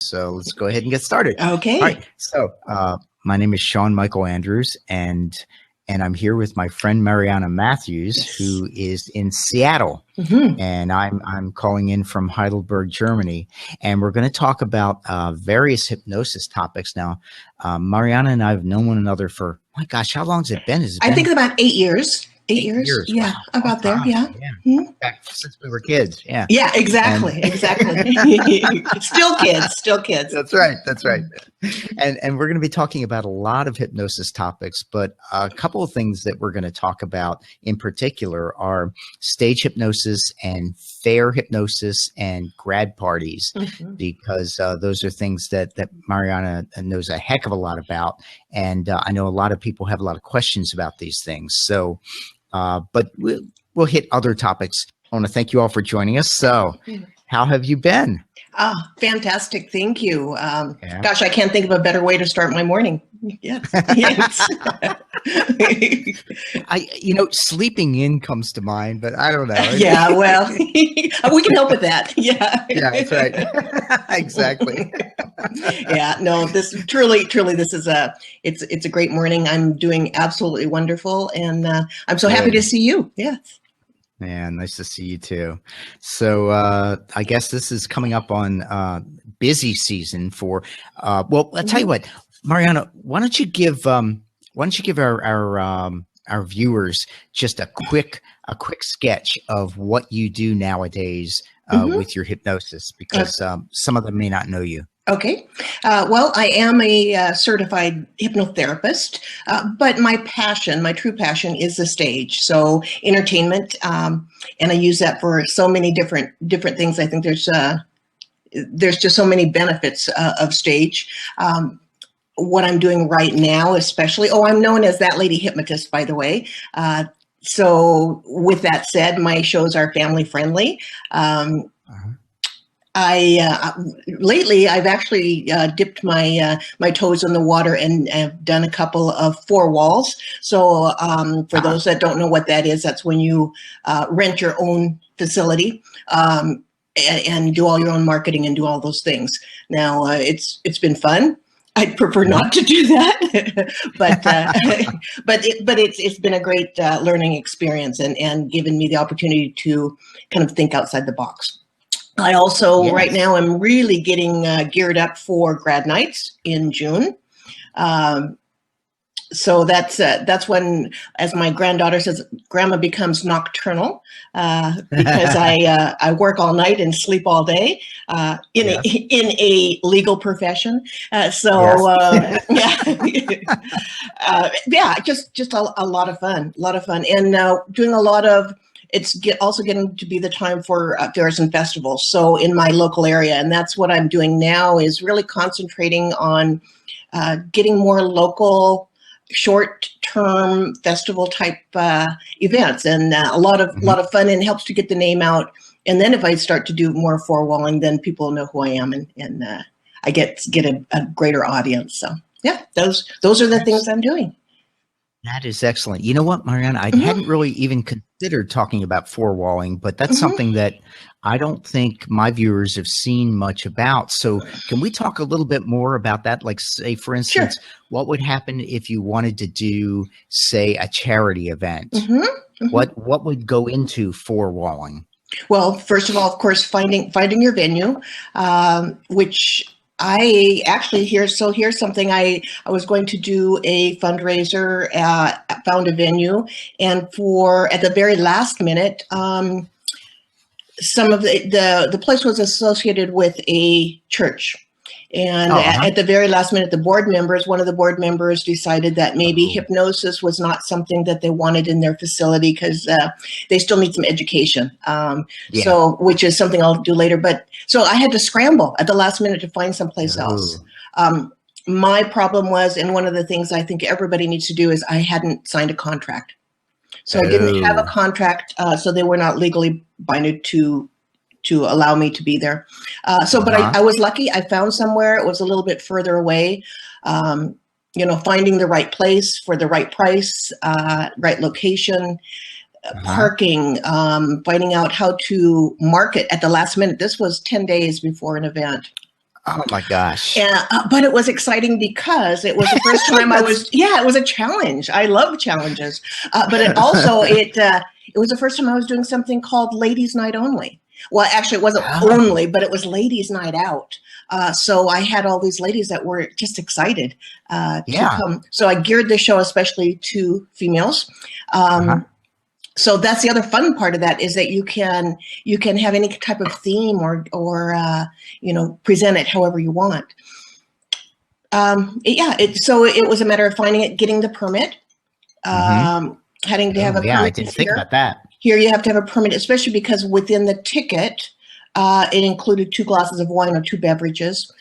So let's go ahead and get started. Okay. All right. So my name is Sean Michael Andrews, and I'm here with my friend Mariana Matthews, Yes. who is in Seattle, and I'm calling in from Heidelberg, Germany, and we're going to talk about various hypnosis topics. Now, Mariana and I have known one another for, my gosh, how long has it been? I think it's about 8 years. 8 years. Yeah, wow. about there. Yeah. Back since we were kids. Yeah. Yeah, exactly. Exactly. Still kids. That's right. And we're going to be talking about a lot of hypnosis topics, but a couple of things that we're going to talk about in particular are stage hypnosis and fair hypnosis and grad parties, because those are things that Mariana knows a heck of a lot about. And I know a lot of people have a lot of questions about these things. So, but we'll hit other topics. I want to thank you all for joining us. So how have you been? Fantastic. Thank you. Gosh, I can't think of a better way to start my morning. Yes. Sleeping in comes to mind, but I don't know. Yeah, well, we can help with that. Yeah. Yeah, that's right. Exactly. Yeah, no, this truly, this is it's a great morning. I'm doing absolutely wonderful, and I'm so happy to see you. Yes. Yeah, nice to see you too. So I guess this is coming up on busy season for. Well, I'll tell you what, Mariana, why don't you give our viewers just a quick sketch of what you do nowadays with your hypnosis, because some of them may not know you. Okay. Well, I am a certified hypnotherapist, but my true passion is the stage. So entertainment, and I use that for so many different things. I think there's just so many benefits of stage. What I'm doing right now, especially, I'm known as that lady hypnotist, by the way. So with that said, my shows are family friendly. Lately I've actually dipped my toes in the water and have done a couple of 4 walls. So for those that don't know what that is, that's when you rent your own facility and do all your own marketing and do all those things. Now it's been fun. I'd prefer not to do that, but it's been a great learning experience and given me the opportunity to kind of think outside the box. I also, right now, I'm really getting geared up for grad nights in June. So that's when, as my granddaughter says, Grandma becomes nocturnal, because I work all night and sleep all day in a legal profession. Just a lot of fun, and doing a lot of. It's also getting to be the time for fairs and festivals. So in my local area, and that's what I'm doing now, is really concentrating on getting more local, short-term festival type events, and a lot of fun, and helps to get the name out. And then if I start to do more four-walling, then people know who I am, and I get a greater audience. So yeah, those are the things I'm doing. That is excellent. You know what, Mariana, I hadn't really even considered talking about four-walling, but that's something that I don't think my viewers have seen much about. So can we talk a little bit more about that? Like, say, for instance, what would happen if you wanted to do, say, a charity event? What would go into four-walling? Well, first of all, of course, finding your venue, which I actually here's something. I was going to do a fundraiser, found a venue, and at the very last minute, some of the place was associated with a church. And at the very last minute, one of the board members decided that maybe hypnosis was not something that they wanted in their facility, because they still need some education. So, which is something I'll do later. But so I had to scramble at the last minute to find someplace else. My problem was, and one of the things I think everybody needs to do, is I hadn't signed a contract. So I didn't have a contract, so they were not legally binded to allow me to be there. But I was lucky. I found somewhere. It was a little bit further away. Finding the right place for the right price, right location, parking, finding out how to market at the last minute. This was 10 days before an event. Oh my gosh. And, but it was exciting because it was the first time I was, it was a challenge. I love challenges. But it also, it was the first time I was doing something called Ladies Night Only. Well, actually it wasn't only, but it was Ladies Night Out. So I had all these ladies that were just excited to come. So I geared the show especially to females. So that's the other fun part of that, is that you can have any type of theme or present it however you want. So it was a matter of finding it, getting the permit, having to have a permit. I didn't think about that. Here you have to have a permit, especially because within the ticket, it included 2 glasses of wine or 2 beverages.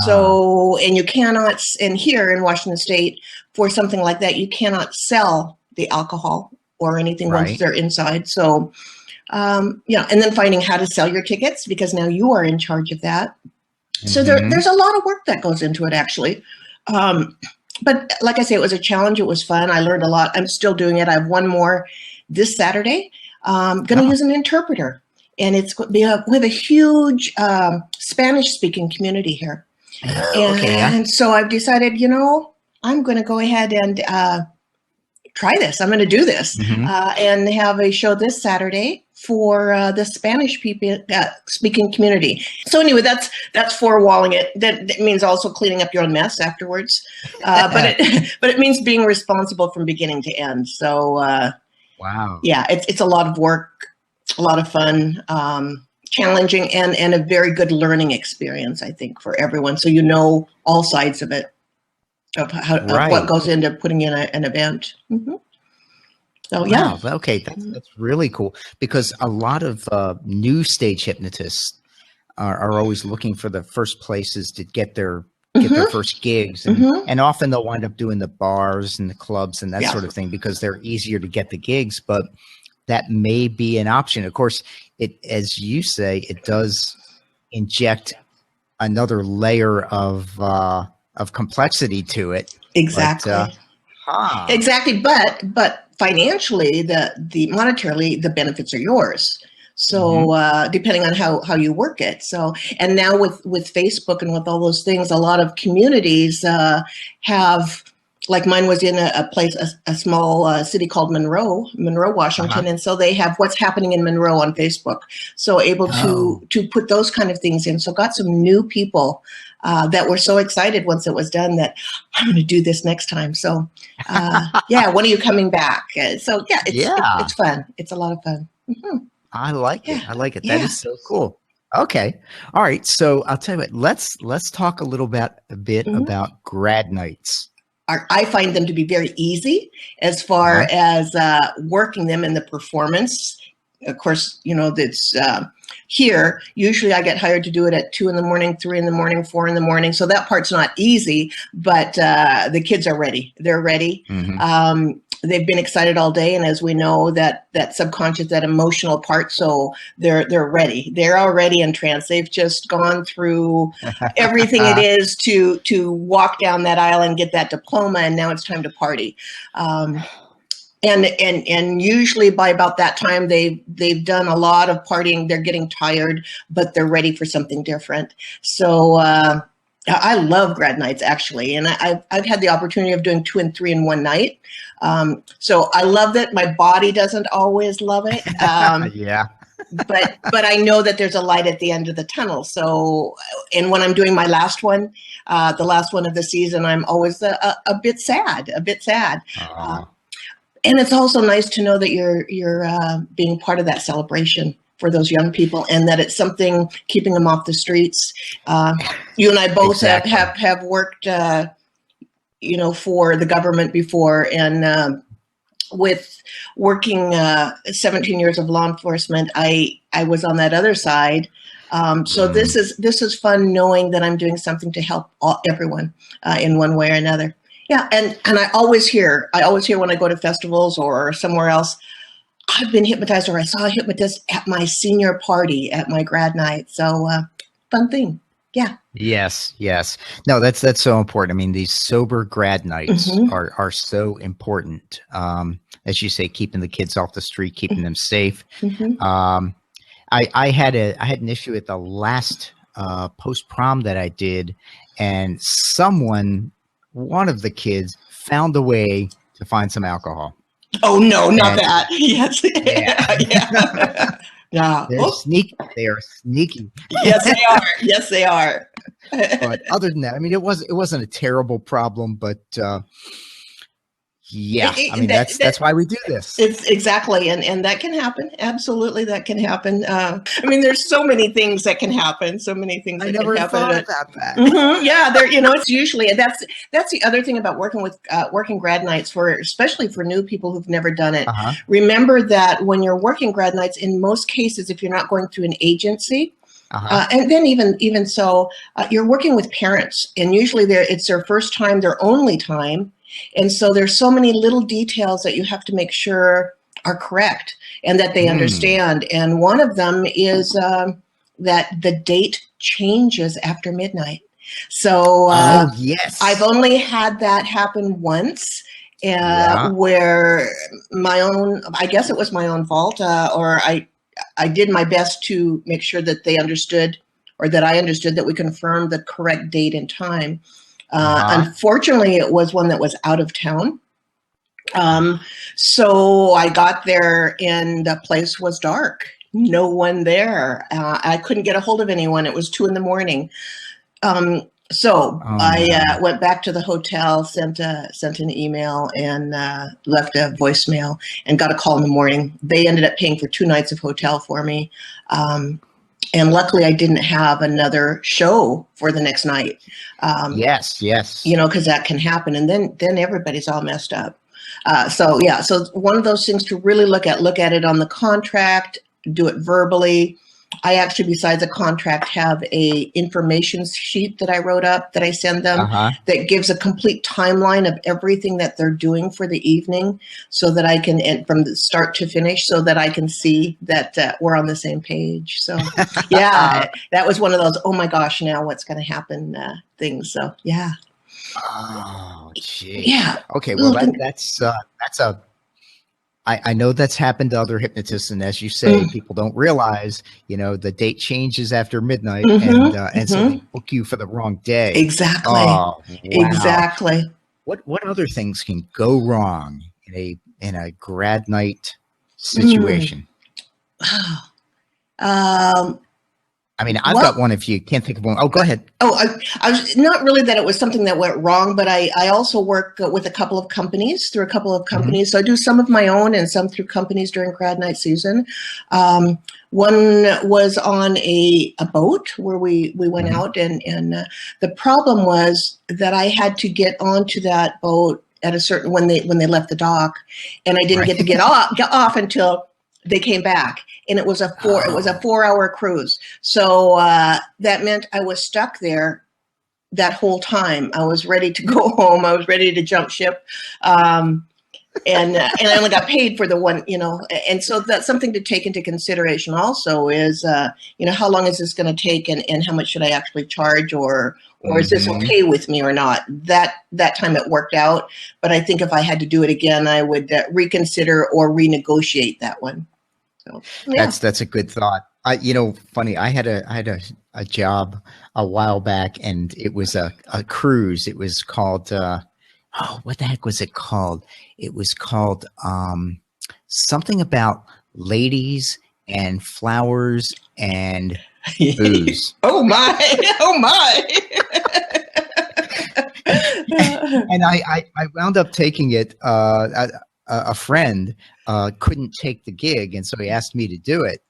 So, and you cannot, and here in Washington State, for something like that, you cannot sell the alcohol or anything once they're inside. So, and then finding how to sell your tickets, because now you are in charge of that. So there's a lot of work that goes into it, actually. But like I say, it was a challenge. It was fun. I learned a lot. I'm still doing it. I have one more this Saturday. I'm going to use an interpreter. And we have a huge Spanish-speaking community here. And so I've decided, I'm going to go ahead and try this. I'm going to do this and have a show this Saturday for the Spanish speaking community. So anyway, that's forewalling it. That means also cleaning up your own mess afterwards. But it means being responsible from beginning to end. So wow. Yeah, it's a lot of work, a lot of fun, challenging, and a very good learning experience, I think, for everyone. So all sides of it. Of what goes into putting in an event. So yeah. Wow. Okay, that's really cool, because a lot of new stage hypnotists are always looking for the first places to get their first gigs, and often they'll wind up doing the bars and the clubs and that sort of thing, because they're easier to get the gigs. But that may be an option. Of course, as you say, it does inject another layer of complexity to it. Exactly. Exactly. But financially, the monetarily, the benefits are yours. So depending on how you work it. So, and now with Facebook and with all those things, a lot of communities have, like mine was in a small city called Monroe, Washington. And so they have what's happening in Monroe on Facebook. So able to put those kind of things in. So got some new people that were so excited once it was done that I'm going to do this next time. So when are you coming back? So it's fun. It's a lot of fun. I like it. I like it. That is so cool. Okay. All right. So I'll tell you what, let's talk a bit about grad nights. I find them to be very easy as far as working them in the performance. Of course, that's here. Usually I get hired to do it at 2 in the morning, 3 in the morning, 4 in the morning. So that part's not easy, but the kids are ready. They're ready. They've been excited all day. And as we know, that subconscious, that emotional part, so they're ready. They're already in trance. They've just gone through everything it is to walk down that aisle and get that diploma. And now it's time to party. And usually by about that time, they've done a lot of partying. They're getting tired, but they're ready for something different. So I love grad nights, actually, and I've had the opportunity of doing 2 and 3 in one night. So I love that. My body doesn't always love it. But I know that there's a light at the end of the tunnel. So, and when I'm doing my last one, the last one of the season, I'm always a bit sad. And it's also nice to know that you're being part of that celebration for those young people, and that it's something keeping them off the streets. You and I both have worked, for the government before, and with working 17 years of law enforcement, I was on that other side. So this is fun, knowing that I'm doing something to help everyone in one way or another. Yeah, and I always hear when I go to festivals or somewhere else, I've been hypnotized, or I saw a hypnotist at my senior party at my grad night. So fun thing. Yeah. Yes. No, that's so important. I mean, these sober grad nights are so important. As you say, keeping the kids off the street, keeping them safe. I had an issue at the last post-prom that I did, and one of the kids found a way to find some alcohol. Oh, no, not that. Yes. Yeah. Yeah. Yeah. They're sneaky. They are sneaky. Yes, they are. Yes, they are. But other than that, I mean, it wasn't a terrible problem, but yeah, I mean, that's why we do this. It's exactly. And that can happen. Absolutely. That can happen. I mean, there's so many things that can happen. So many things that can happen. I never thought about that. Mm-hmm. Yeah. It's usually, that's the other thing about working grad nights especially for new people who've never done it. Uh-huh. Remember that when you're working grad nights, in most cases, if you're not going through an agency, and then even so, you're working with parents, and usually it's their first time, their only time. And so there's so many little details that you have to make sure are correct and that they understand. And one of them is that the date changes after midnight. So yes, I've only had that happen once. Where I guess it was my own fault, or I did my best to make sure that they understood, or that I understood, that we confirmed the correct date and time. Unfortunately, it was one that was out of town. So I got there and the place was dark. No one there. I couldn't get a hold of anyone. It was 2 a.m. I went back to the hotel, sent an email, and left a voicemail, and got a call in the morning. They ended up paying for 2 nights of hotel for me. And luckily, I didn't have another show for the next night. Yes. Because that can happen, and then everybody's all messed up. So one of those things to really look at it on the contract, do it verbally. I actually, besides a contract, have a information sheet that I wrote up that I send them that gives a complete timeline of everything that they're doing for the evening, so that I can, and from the start to finish, so that I can see that we're on the same page. So yeah, that was one of those, oh my gosh, now what's going to happen things. So yeah. Oh, gee. Yeah. Okay. Well, that's I know that's happened to other hypnotists, and as you say, people don't realize, the date changes after midnight, and so they book you for the wrong day. Exactly. Oh, wow. Exactly. What other things can go wrong in a grad night situation? I mean, I've got one if you can't think of one. Oh, go ahead. Oh, I was not really that it was something that went wrong, but I also work with a couple of companies, So I do some of my own and some through companies during grad night season. One was on a boat where we went out, and the problem was that I had to get onto that boat at a certain, when they left the dock, and I didn't get to get off until they came back. And it was a 4-hour cruise. So that meant I was stuck there that whole time. I was ready to go home. I was ready to jump ship. And I only got paid for the one, and so that's something to take into consideration also is, how long is this going to take, and how much should I actually charge, or is this okay with me or not? That time it worked out. But I think if I had to do it again, I would reconsider or renegotiate that one. So, yeah. That's a good thought. Funny, I had a job a while back, and it was a cruise. It was called, what the heck was it called? It was called something about ladies and flowers and booze. Oh my. And I wound up taking it. A friend couldn't take the gig, and so he asked me to do it.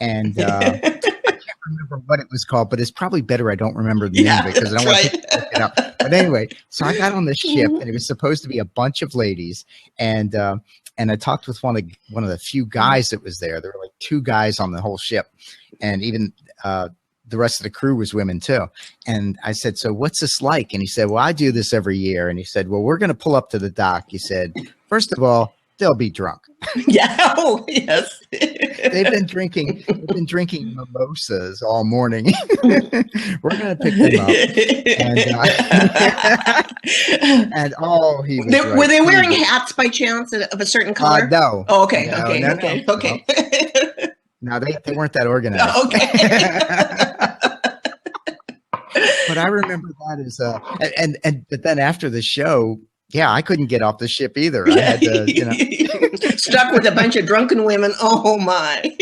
And I can't remember what it was called, but it's probably better I don't remember the name of it, because I don't want to look it up. But anyway, so I got on the ship, and it was supposed to be a bunch of ladies, and I talked with one of the few guys that was there. There were like 2 guys on the whole ship, and even the rest of the crew was women too. And I said, so what's this like? And he said, well, I do this every year. And he said, well, we're going to pull up to the dock. He said, first of all, they'll be drunk. Yeah. Oh, yes. They've been drinking mimosas all morning. We're going to pick them up. And he was right. Were they wearing hats by chance of a certain color? No. Oh, okay. No, okay. No. No, they weren't that organized. Oh, okay. But I remember that as but then after the show, yeah, I couldn't get off the ship either. I had to, stuck with a bunch of drunken women. Oh my.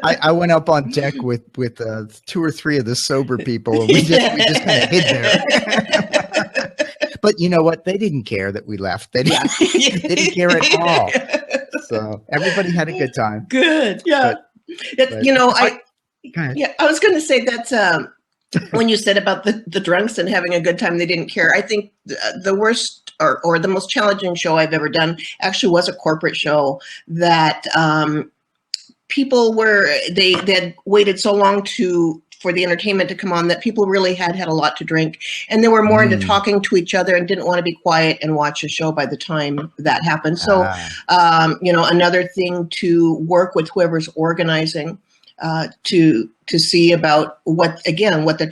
I went up on deck with 2 or 3 of the sober people, and we just kind of hid there. But you know what? They didn't care that we left. They didn't care at all. So everybody had a good time. Good. Yeah. I was going to say that when you said about the drunks and having a good time, they didn't care. I think the worst or the most challenging show I've ever done actually was a corporate show that people they had waited so long for the entertainment to come on that people really had a lot to drink, and they were more into talking to each other and didn't want to be quiet and watch a show by the time that happened. So, another thing to work with whoever's organizing to see about what the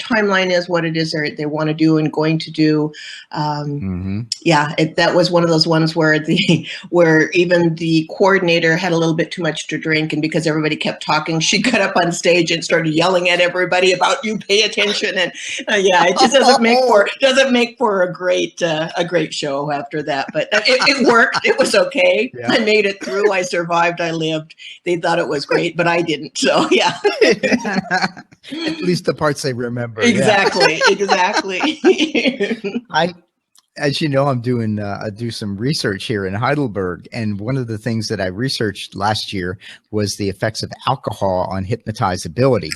timeline is, what it is they want to do and going to do. That was one of those ones where even the coordinator had a little bit too much to drink, and because everybody kept talking, she got up on stage and started yelling at everybody about you pay attention, and it just doesn't make for a great show after that. But it worked. It was okay. Yeah. I made it through. I survived. I lived. They thought it was great, but I didn't. So yeah. At least the parts they remember. Exactly. Exactly. As you know, I'm doing do some research here in Heidelberg, and one of the things that I researched last year was the effects of alcohol on hypnotizability,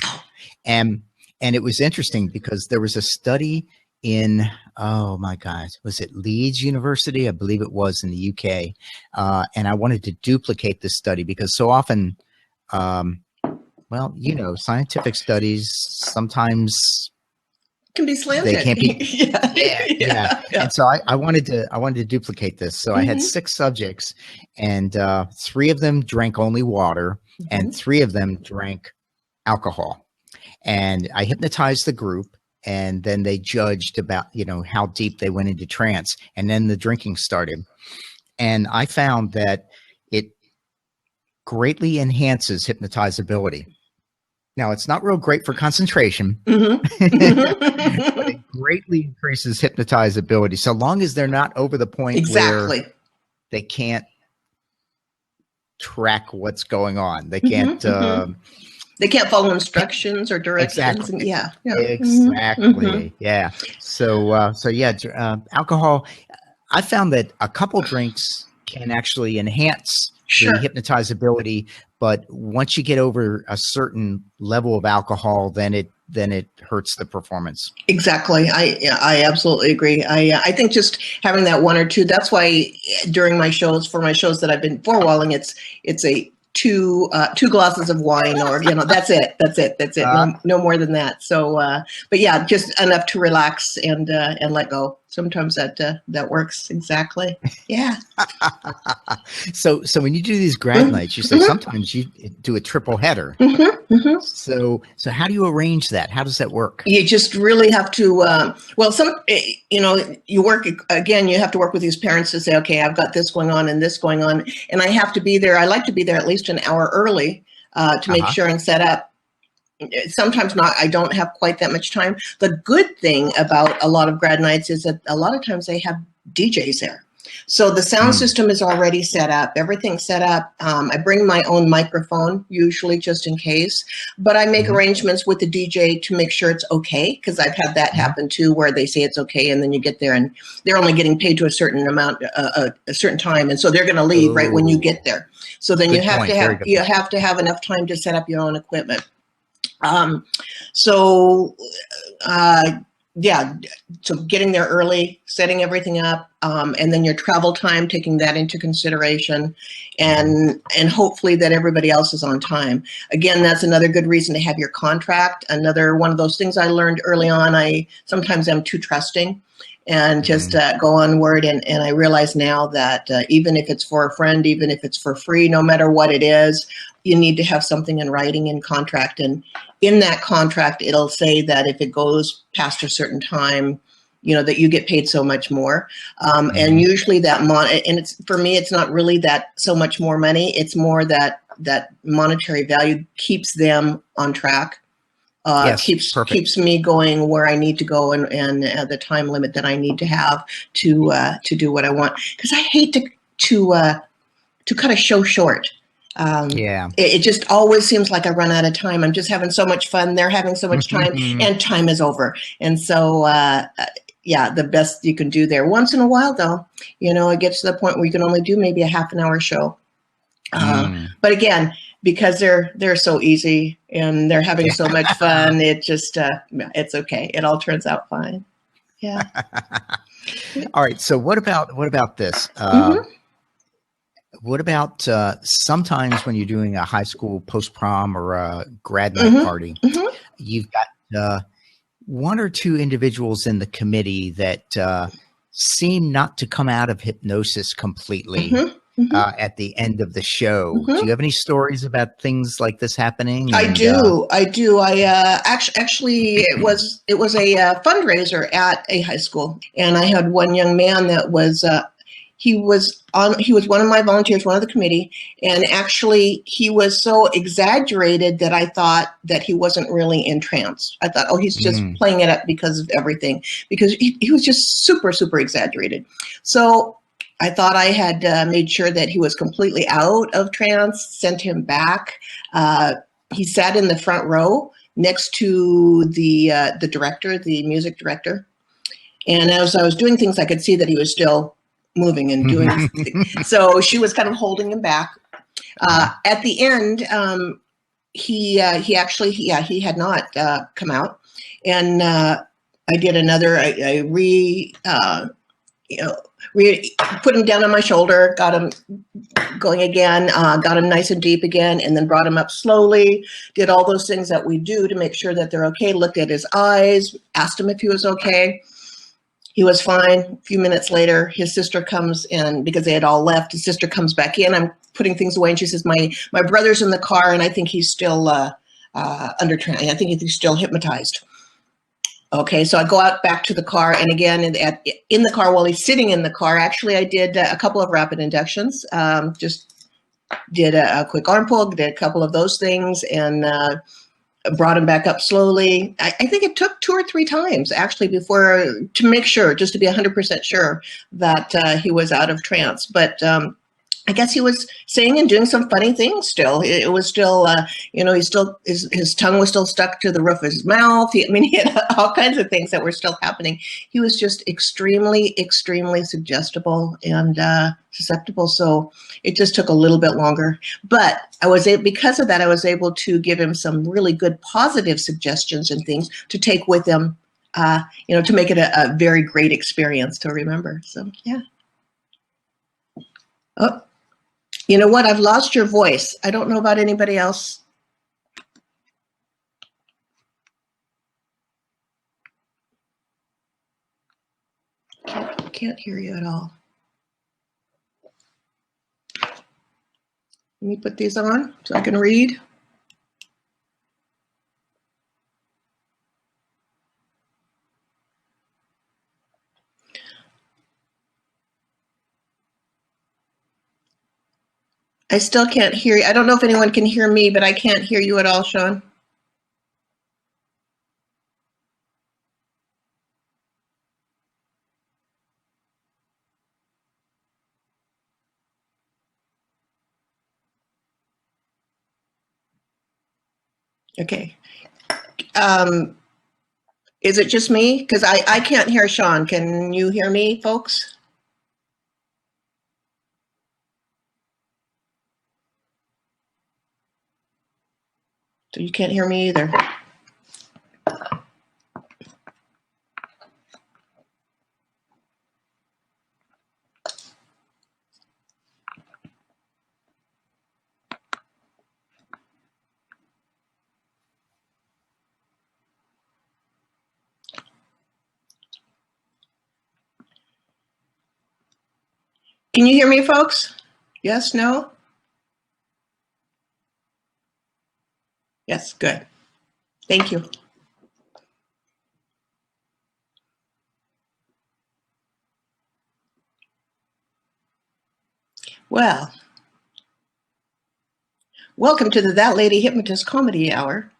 and it was interesting because there was a study in was it Leeds University? I believe it was in the UK, and I wanted to duplicate this study because so often. Well, scientific studies sometimes can be slanted. They can't be. Yeah. And so I wanted to duplicate this. So I had 6 subjects, and 3 of them drank only water, and 3 of them drank alcohol. And I hypnotized the group, and then they judged about how deep they went into trance, and then the drinking started. And I found that it greatly enhances hypnotizability. Now, it's not real great for concentration, but it greatly increases hypnotizability, so long as they're not over the point where they can't track what's going on. They can't they can't follow instructions or directions. Exactly. Exactly. Yeah. So alcohol, I found that a couple drinks can actually enhance the hypnotizability, but once you get over a certain level of alcohol, then it hurts the performance. Exactly. I absolutely agree. I think just having that 1 or 2, that's why during my shows, for my shows that I've been four-walling, it's a 2 glasses of wine, or that's it. No more than that. So but yeah, just enough to relax and let go. Sometimes that works. Exactly. Yeah. So when you do these grad nights, you say sometimes you do a triple header. So how do you arrange that? How does that work? You just really have to, you work, again, you have to work with these parents to say, okay, I've got this going on and this going on, and I have to be there. I like to be there at least an hour early to make sure and set up. Sometimes not. I don't have quite that much time. The good thing about a lot of grad nights is that a lot of times they have DJs there. So the sound system is already set up. Everything's set up. I bring my own microphone, usually just in case. But I make arrangements with the DJ to make sure it's okay, because I've had that happen too, where they say it's okay, and then you get there and they're only getting paid to a certain amount, a certain time, and so they're going to leave right when you get there. So then you have to have enough time to set up your own equipment. So getting there early, setting everything up, and then your travel time, taking that into consideration, and hopefully that everybody else is on time. Again, that's another good reason to have your contract. Another one of those things I learned early on, sometimes I'm too trusting and just go onward. And I realize now that even if it's for a friend, even if it's for free, no matter what it is, you need to have something in writing in contract. And in that contract, it'll say that if it goes past a certain time, that you get paid so much more. And usually for me, it's not really that so much more money. It's more that monetary value keeps them on track. Yes, perfect. keeps me going where I need to go, and the time limit that I need to have to do what I want. Because I hate to cut a show short. It just always seems like I run out of time. I'm just having so much fun. They're having so much time, and time is over. And so, yeah, the best you can do there. Once in a while, though, it gets to the point where you can only do maybe a half an hour show. But again, because they're so easy and they're having so much fun, it just it's okay. It all turns out fine. Yeah. All right. So what about this? What about sometimes when you're doing a high school post-prom or a grad night party, you've got one or two individuals in the committee that seem not to come out of hypnosis completely at the end of the show. Do you have any stories about things like this happening? I do. I actually it was a fundraiser at a high school, and I had one young man that was he was one of my volunteers, one of the committee, and actually he was so exaggerated that I thought that he wasn't really in trance. I thought, oh, he's just playing it up because of everything, because he was just super, super exaggerated. So I thought I had made sure that he was completely out of trance, sent him back. He sat in the front row next to the director, the music director. And as I was doing things, I could see that he was still moving and doing so she was kind of holding him back. At the end, he had not come out, and I did another. I put him down on my shoulder, got him going again, got him nice and deep again, and then brought him up slowly. Did all those things that we do to make sure that they're okay. Looked at his eyes, asked him if he was okay. He was fine. A few minutes later, his sister comes in, because they had all left. His sister comes back in. I'm putting things away, and she says, my brother's in the car, and I think he's still under trance. I think he's still hypnotized. Okay, so I go out back to the car, and again, in the car, while he's sitting in the car, actually I did a couple of rapid inductions, just did a quick arm pull, did a couple of those things, and brought him back up slowly. I think it took 2 or 3 times actually before, to make sure, just to be 100% sure that he was out of trance. But I guess he was saying and doing some funny things still. It was still, his tongue was still stuck to the roof of his mouth. He had all kinds of things that were still happening. He was just extremely, extremely suggestible and susceptible. So it just took a little bit longer. But because of that, I was able to give him some really good positive suggestions and things to take with him, to make it a very great experience to remember. So, yeah. Oh. You know what? I've lost your voice. I don't know about anybody else. Can't hear you at all. Let me put these on so I can read. I still can't hear you. I don't know if anyone can hear me, but I can't hear you at all, Sean. Okay. Is it just me? Because I can't hear Sean. Can you hear me, folks? So you can't hear me either. Can you hear me, folks? Yes, no? Yes, good. Thank you. Well, welcome to the That Lady Hypnotist Comedy Hour.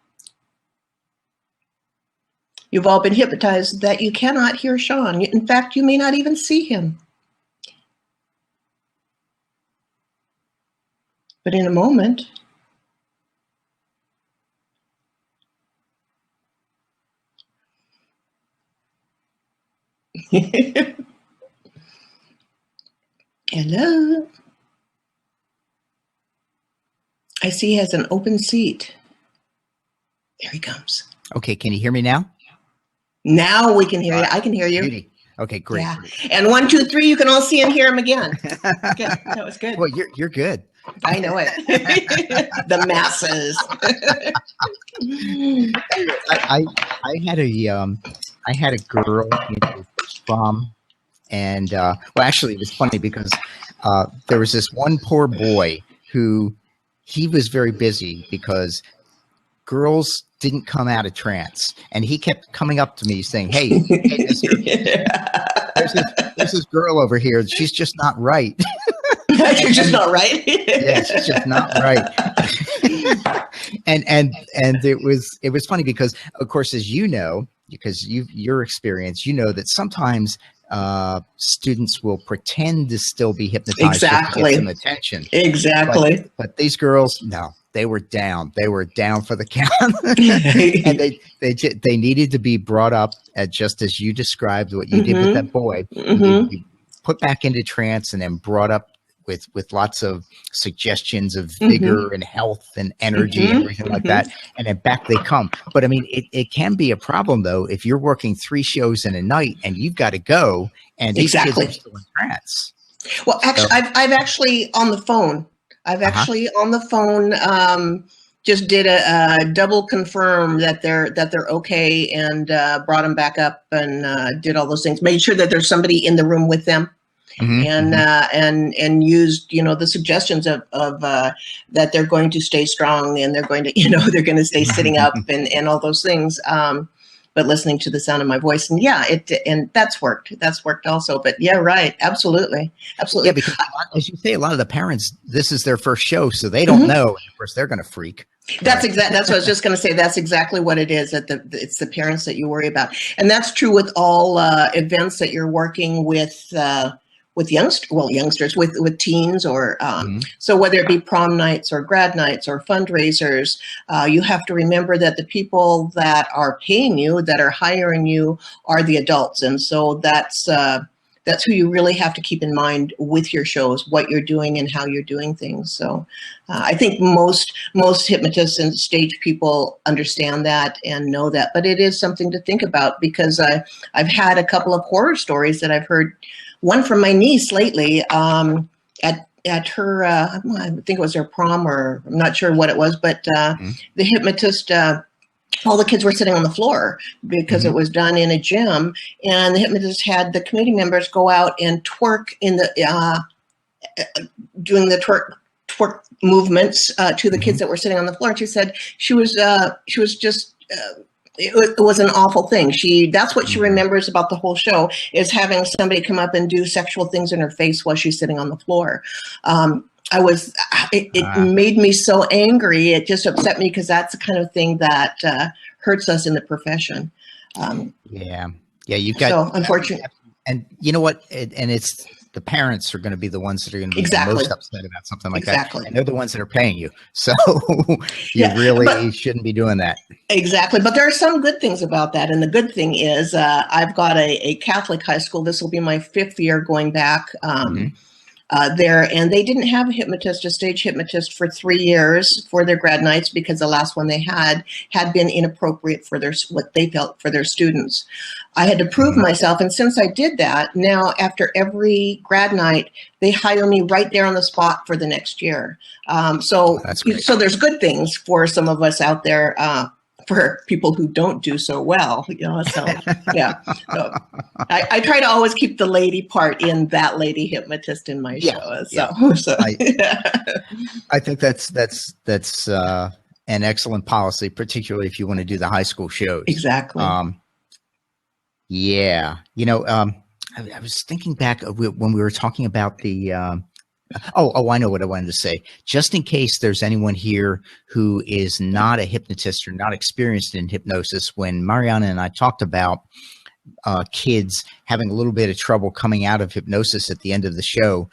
You've all been hypnotized that you cannot hear Sean. In fact, you may not even see him. But in a moment, hello. I see he has an open seat. There he comes. Okay, can you hear me now? Now we can hear you. I can hear you. Beauty. Okay, great. Yeah. And 1, 2, 3, you can all see and hear him again. Good. That was good. Well, you're good. I know it. The masses. I had a girl from, and well, actually, it was funny because there was this one poor boy who he was very busy because girls didn't come out of trance, and he kept coming up to me saying, "Hey, mister, there's this girl over here. She's just not right." She's just not right. Yeah, she's just not right. and it was funny because, of course, as you know, because your experience, you know that sometimes students will pretend to still be hypnotized to get some attention. Exactly. But these girls, no, they were down. They were down for the count, and they needed to be brought up just as you described what you did with that boy. You put back into trance and then brought up with lots of suggestions of vigor and health and energy and everything like that. And then back they come. But I mean, it can be a problem though, if you're working 3 shows in a night and you've got to go and these kids are still in trance. Well, actually, I've actually on the phone, just did a double confirm that they're okay and brought them back up and did all those things, made sure that there's somebody in the room with them. And used, the suggestions of that they're going to stay strong and they're going to, they're going to stay sitting up and all those things. But listening to the sound of my voice, and and that's worked. That's worked also. But yeah, right. Absolutely. Yeah, because as you say, a lot of the parents, this is their first show, so they don't know. And of course, they're going to freak. That's exactly. That's what I was just going to say. That's exactly what it is. It's the parents that you worry about, and that's true with all events that you're working with youngsters, with teens, or so whether it be prom nights or grad nights or fundraisers, you have to remember that the people that are paying you, that are hiring you, are the adults, and so that's who you really have to keep in mind with your shows, what you're doing and how you're doing things. So I think most hypnotists and stage people understand that and know that, but it is something to think about, because I've had a couple of horror stories that I've heard. One from my niece lately at her, I think it was her prom, or I'm not sure what it was, but the hypnotist, all the kids were sitting on the floor because it was done in a gym, and the hypnotist had the committee members go out and twerk in the, doing the twerk movements to the kids that were sitting on the floor. And she said she was just, it was an awful thing. That's what she remembers about the whole show, is having somebody come up and do sexual things in her face while she's sitting on the floor. It made me so angry. It just upset me, because that's the kind of thing that hurts us in the profession. Yeah, you've got, so unfortunately. And you know what? And it's, the parents are going to be the ones that are going to be the most upset about something like that. And they're the ones that are paying you. So you really shouldn't be doing that. Exactly. But there are some good things about that. And the good thing is I've got a Catholic high school. This will be my 5th year going back there. And they didn't have a stage hypnotist for 3 years for their grad nights, because the last one they had been inappropriate for what they felt for their students. I had to prove myself. And since I did that, now after every grad night, they hire me right there on the spot for the next year. So there's good things for some of us out there, for people who don't do so well, so yeah. So I try to always keep the lady part in that lady hypnotist in my show. I think that's an excellent policy, particularly if you want to do the high school shows. Exactly. I was thinking back when we were talking about the I know what I wanted to say. Just in case there's anyone here who is not a hypnotist or not experienced in hypnosis, when Mariana and I talked about kids having a little bit of trouble coming out of hypnosis at the end of the show,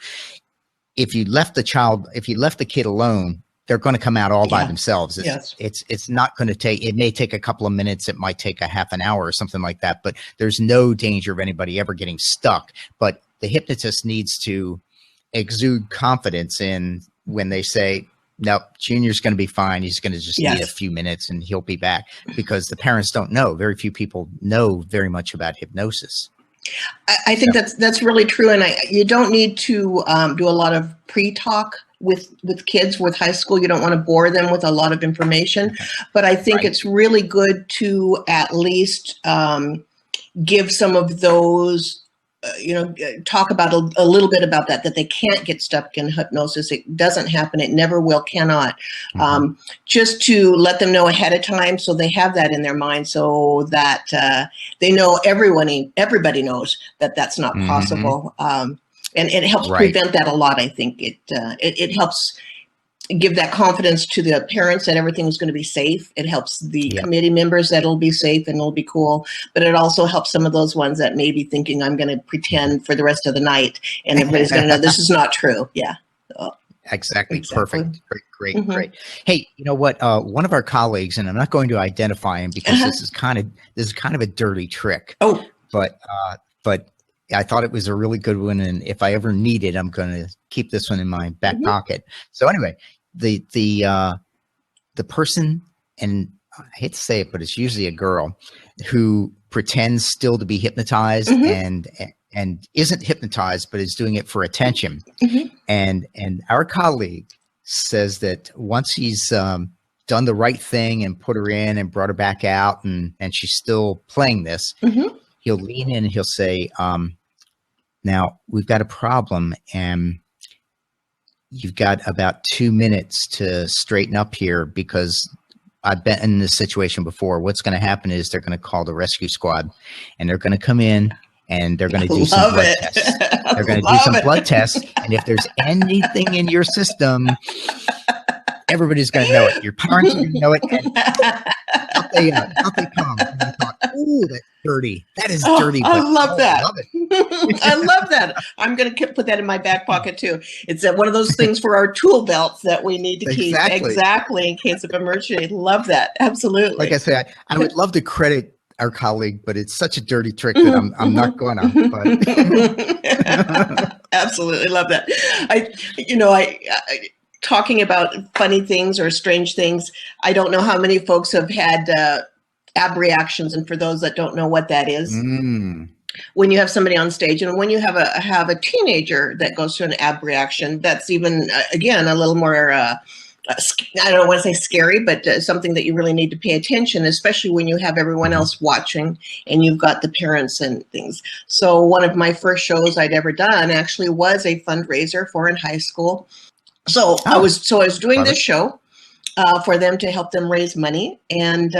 if you left the kid alone, they're going to come out all by themselves. It's not going to take, it may take a couple of minutes. It might take a half an hour or something like that, but there's no danger of anybody ever getting stuck. But the hypnotist needs to exude confidence in when they say, no, Junior's going to be fine. He's going to just need a few minutes and he'll be back, because the parents don't know. Very few people know very much about hypnosis. I think that's really true. And you don't need to do a lot of pre-talk with kids with high school. You don't want to bore them with a lot of information, but I think it's really good to at least give some of those, talk about a little bit about that they can't get stuck in hypnosis. It doesn't happen. It never will, cannot. Just to let them know ahead of time, so they have that in their mind, so that they know, everybody knows that that's not possible. And it helps prevent that a lot. I think it helps give that confidence to the parents that everything is going to be safe. It helps the committee members that it'll be safe and it'll be cool. But it also helps some of those ones that may be thinking, I'm going to pretend for the rest of the night and everybody's going to know this is not true. Yeah. Exactly. Perfect. Great. Hey, you know what? One of our colleagues, and I'm not going to identify him because this is kind of a dirty trick. But I thought it was a really good one, and if I ever need it, I'm going to keep this one in my back pocket. So anyway, the person, and I hate to say it, but it's usually a girl, who pretends still to be hypnotized and isn't hypnotized, but is doing it for attention. And our colleague says that once he's done the right thing and put her in and brought her back out, and she's still playing this, he'll lean in and he'll say, now we've got a problem and you've got about 2 minutes to straighten up here, because I've been in this situation before. What's going to happen is they're going to call the rescue squad, and they're going to come in and they're going to do some blood tests. They're going to do some blood tests. And if there's anything in your system, everybody's going to know it. Your parents are going to know it. And out they come. And you thought, ooh, that's dirty. That is dirty. I love that. I love it. I love that. I'm going to put that in my back pocket too. It's one of those things for our tool belts that we need to keep. Exactly. In case of emergency. Love that. Absolutely. Like I say, I would love to credit our colleague, but it's such a dirty trick that I'm not going to. But absolutely love that. I talking about funny things or strange things. I don't know how many folks have had Abreactions, and for those that don't know what that is, when you have somebody on stage, and when you have a teenager that goes through an Abreaction, that's even again a little more. I don't want to say scary, but something that you really need to pay attention, especially when you have everyone else watching and you've got the parents and things. So one of my first shows I'd ever done actually was a fundraiser for in high school. So I was doing this show for them to help them raise money, and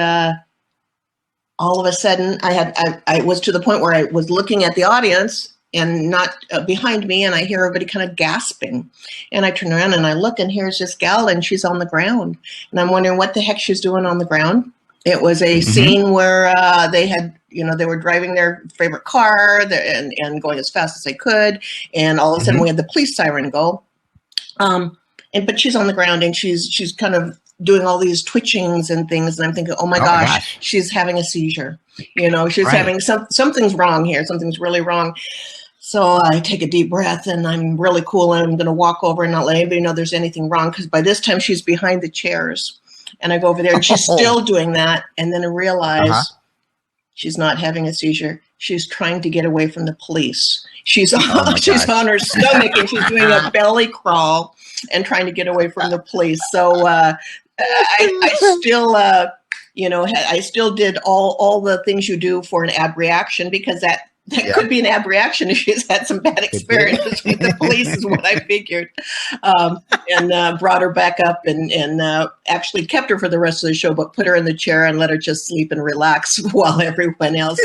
all of a sudden I was to the point where I was looking at the audience and not behind me, and I hear everybody kind of gasping, and I turn around and I look, and here's this gal, and she's on the ground, and I'm wondering what the heck she's doing on the ground. It was a scene where they had, they were driving their favorite car and going as fast as they could, and all of a sudden we had the police siren go. But she's on the ground, and she's kind of doing all these twitchings and things, and I'm thinking, oh my gosh, she's having a seizure. She's having something's wrong here. Something's really wrong. So I take a deep breath, and I'm really cool, and I'm going to walk over and not let anybody know there's anything wrong, because by this time she's behind the chairs, and I go over there, and she's still doing that, and then I realize she's not having a seizure. She's trying to get away from the police. She's on her stomach, and she's doing a belly crawl and trying to get away from the police. So I still, I still did all the things you do for an Abreaction, because that that could be an abreaction if she's had some bad experiences with the police, is what I figured. And brought her back up and actually kept her for the rest of the show, but put her in the chair and let her just sleep and relax while everyone else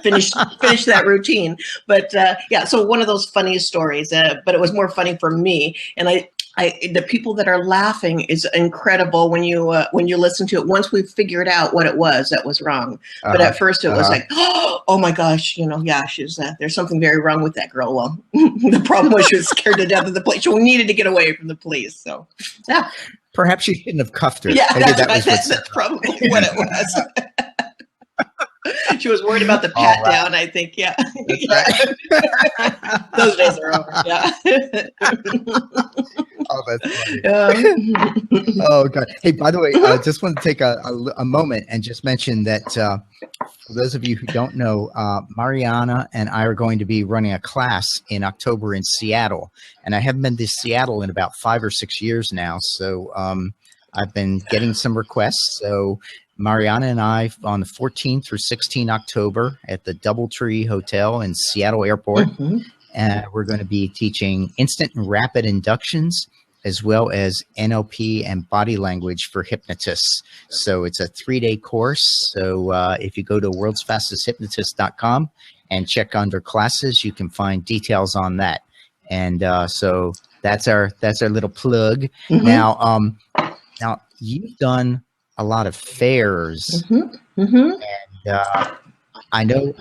finished that routine. But yeah, so one of those funny stories, but it was more funny for me. And the people that are laughing is incredible when you listen to it. Once we figured out what it was that was wrong, but at first it was like, oh my gosh, yeah, she's there's something very wrong with that girl. Well, the problem was she was scared to death of the police. So we needed to get away from the police. So yeah, perhaps you shouldn't have cuffed her. Yeah, that's probably what it was. She was worried about the pat down, I think. Yeah. Those days are over. Yeah. Oh, that's funny. Oh, God. Hey, by the way, I just want to take a moment and just mention that for those of you who don't know, Mariana and I are going to be running a class in October in Seattle. And I haven't been to Seattle in about 5 or 6 years now. So I've been getting some requests. So Mariana and I on the 14th through 16th October at the Doubletree Hotel in Seattle Airport. And we're going to be teaching instant and rapid inductions as well as NLP and body language for hypnotists. So it's a 3-day course. So if you go to worldsfastesthypnotist.com and check under classes, you can find details on that. And so that's our little plug. Now you've done a lot of fairs, and I know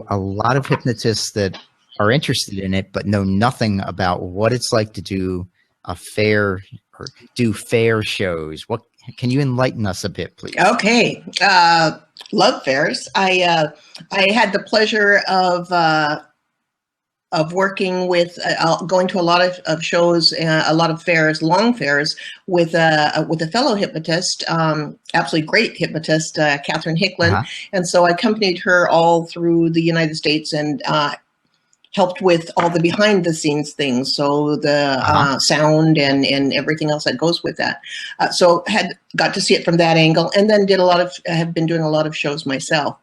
a lot of hypnotists that are interested in it, but know nothing about what it's like to do a fair or do fair shows. What can you enlighten us a bit, please? Okay, love fairs. I had the pleasure of working with, going to a lot of shows, a lot of fairs, long fairs with a fellow hypnotist, absolutely great hypnotist, Catherine Hicklin. And so I accompanied her all through the United States and helped with all the behind the scenes things. So the sound and everything else that goes with that. So got to see it from that angle, and then have been doing a lot of shows myself.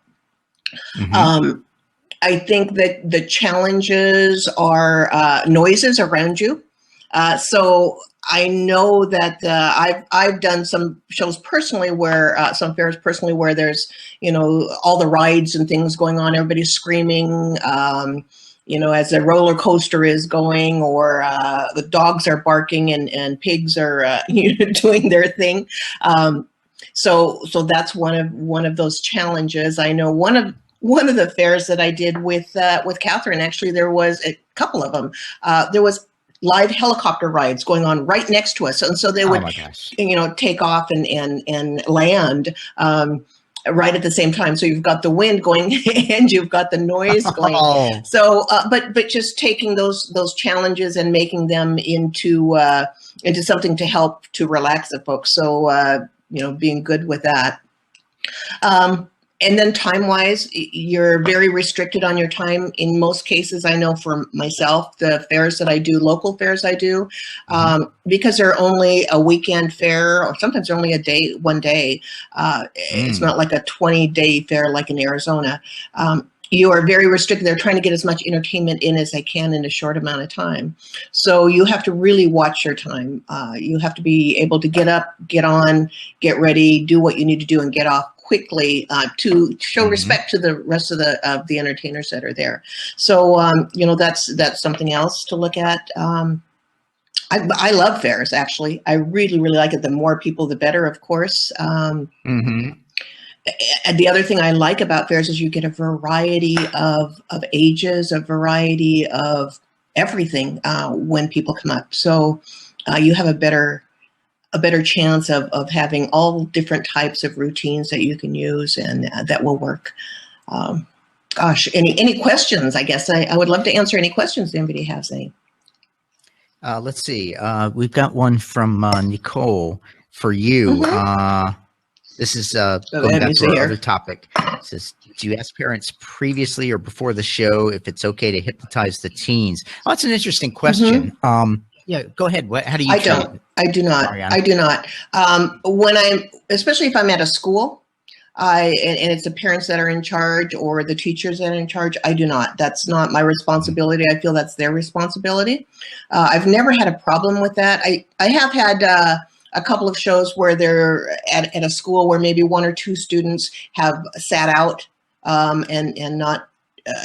I think that the challenges are noises around you. So I know that I've done some shows personally where some fairs personally where there's all the rides and things going on, everybody's screaming, as the roller coaster is going, or the dogs are barking and pigs are doing their thing. So that's one of those challenges. I know one of the fairs that I did with Catherine, actually, there was a couple of them. There was live helicopter rides going on right next to us, and so they would, take off and land right at the same time. So you've got the wind going and you've got the noise going. So, but just taking those challenges and making them into something to help to relax the folks. So being good with that. And then time-wise, you're very restricted on your time. In most cases, I know for myself, the fairs that I do, local fairs I do, because they're only a weekend fair, or sometimes they're only one day. It's not like a 20-day fair like in Arizona. You are very restricted. They're trying to get as much entertainment in as they can in a short amount of time. So you have to really watch your time. You have to be able to get up, get on, get ready, do what you need to do, and get off quickly to show respect to the rest of the entertainers that are there. So that's something else to look at. I love fairs, actually. I really, really like it. The more people, the better, of course. And the other thing I like about fairs is you get a variety of ages, a variety of everything when people come up. So you have a better chance of having all different types of routines that you can use and that will work. Gosh, any questions? I guess I would love to answer any questions if anybody has any. Let's see. We've got one from Nicole for you. This is going back to our other topic. It says, do you ask parents previously or before the show if it's okay to hypnotize the teens? Oh, that's an interesting question. Yeah, go ahead. How do you? I do not. Mariana? I do not. Especially if I'm at a school, And it's the parents that are in charge or the teachers that are in charge. I do not. That's not my responsibility. I feel that's their responsibility. I've never had a problem with that. I have had a couple of shows where they're at a school where maybe one or two students have sat out and not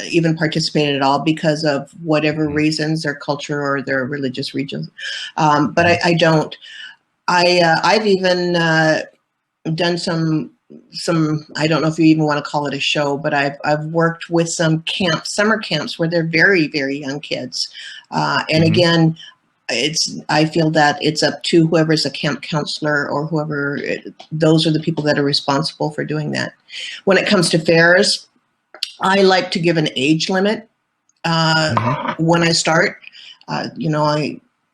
even participated at all because of whatever reasons, their culture or their religious regions. But I don't. I've even done some, I don't know if you even want to call it a show, but I've worked with some summer camps where they're very, very young kids. And again, I feel that it's up to whoever's a camp counselor or whoever, those are the people that are responsible for doing that. When it comes to fairs, I like to give an age limit when I start,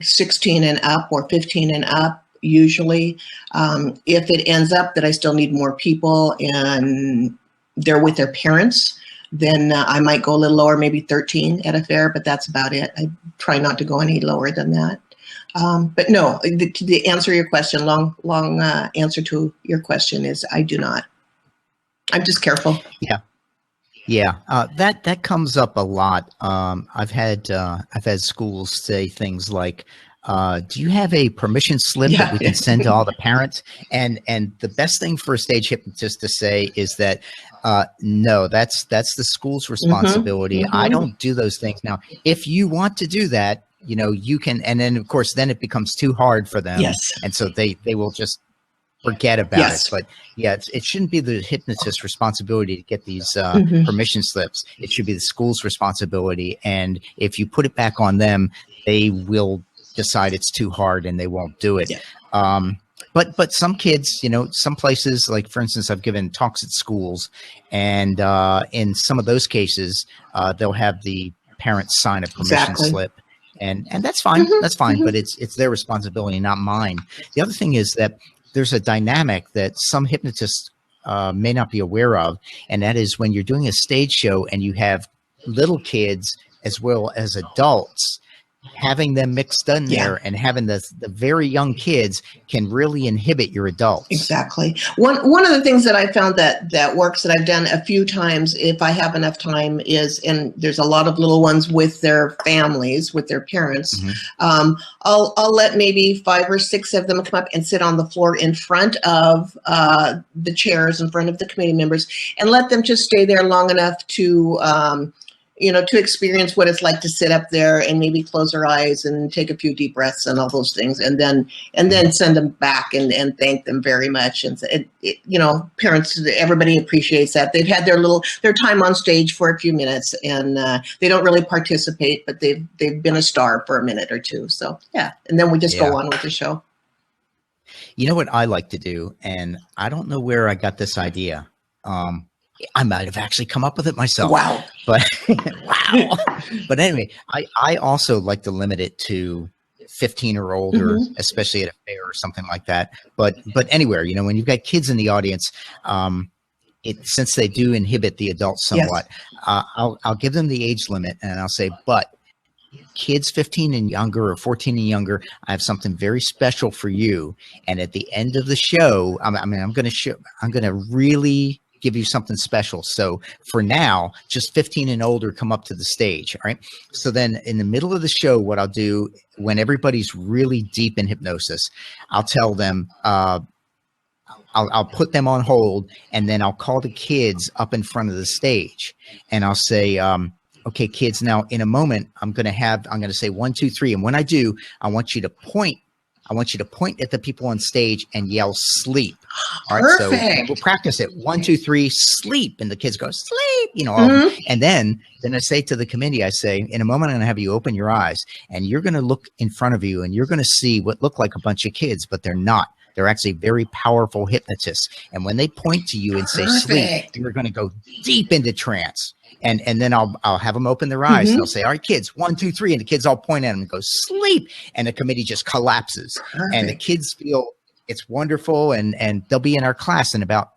16 and up or 15 and up. Usually, if it ends up that I still need more people and they're with their parents, then I might go a little lower, maybe 13 at a fair, but that's about it. I try not to go any lower than that. But no, the answer to your question, long answer to your question is I do not. I'm just careful. Yeah, that comes up a lot. I've had schools say things like, do you have a permission slip that we can send to all the parents? And the best thing for a stage hypnotist to say is that, no, that's the school's responsibility. I don't do those things. Now, if you want to do that, you can, and then of course, then it becomes too hard for them. And so they will just forget about it. But yeah, it shouldn't be the hypnotist's responsibility to get these permission slips. It should be the school's responsibility. And if you put it back on them, they will decide it's too hard and they won't do it. But some kids, some places, like for instance, I've given talks at schools, and in some of those cases, they'll have the parents sign a permission slip. And that's fine. That's fine. But it's their responsibility, not mine. The other thing is that there's a dynamic that some hypnotists may not be aware of, and that is when you're doing a stage show and you have little kids as well as adults, having them mixed in there and having the very young kids can really inhibit your adults. Exactly. One of the things that I found that works, that I've done a few times if I have enough time, is, and there's a lot of little ones with their families, with their parents, I'll let maybe 5 or 6 of them come up and sit on the floor in front of the chairs, in front of the committee members, and let them just stay there long enough to to experience what it's like to sit up there and maybe close their eyes and take a few deep breaths and all those things, and then send them back and thank them very much. And parents, everybody appreciates that. They've had their time on stage for a few minutes, and they don't really participate, but they've been a star for a minute or two. So yeah, and then we just go on with the show. You know what I like to do, and I don't know where I got this idea. I might have actually come up with it myself. Wow. But wow. But anyway, I also like to limit it to 15 or older, especially at a fair or something like that. But anywhere, when you've got kids in the audience, since they do inhibit the adults somewhat, I'll give them the age limit, and I'll say, but kids 15 and younger or 14 and younger, I have something very special for you. And at the end of the show, I'm going to really give you something special. So for now, just 15 and older come up to the stage. All right. So then in the middle of the show, what I'll do when everybody's really deep in hypnosis, I'll tell them, I'll put them on hold, and then I'll call the kids up in front of the stage, and I'll say, okay, kids, now in a moment, I'm going to say 1, 2, 3. And when I do, I want you to point at the people on stage and yell sleep. All right. So we'll practice it. 1, 2, 3, sleep. And the kids go, sleep, and then I say to the committee, I say, in a moment, I'm going to have you open your eyes, and you're going to look in front of you, and you're going to see what look like a bunch of kids, but they're not. They're actually very powerful hypnotists. And when they point to you and say sleep, you're going to go deep into trance. And then I'll have them open their eyes, and they'll say, all right, kids, 1, 2, 3. And the kids all point at them and go, sleep. And the committee just collapses. And the kids feel it's wonderful. And they'll be in our class in about,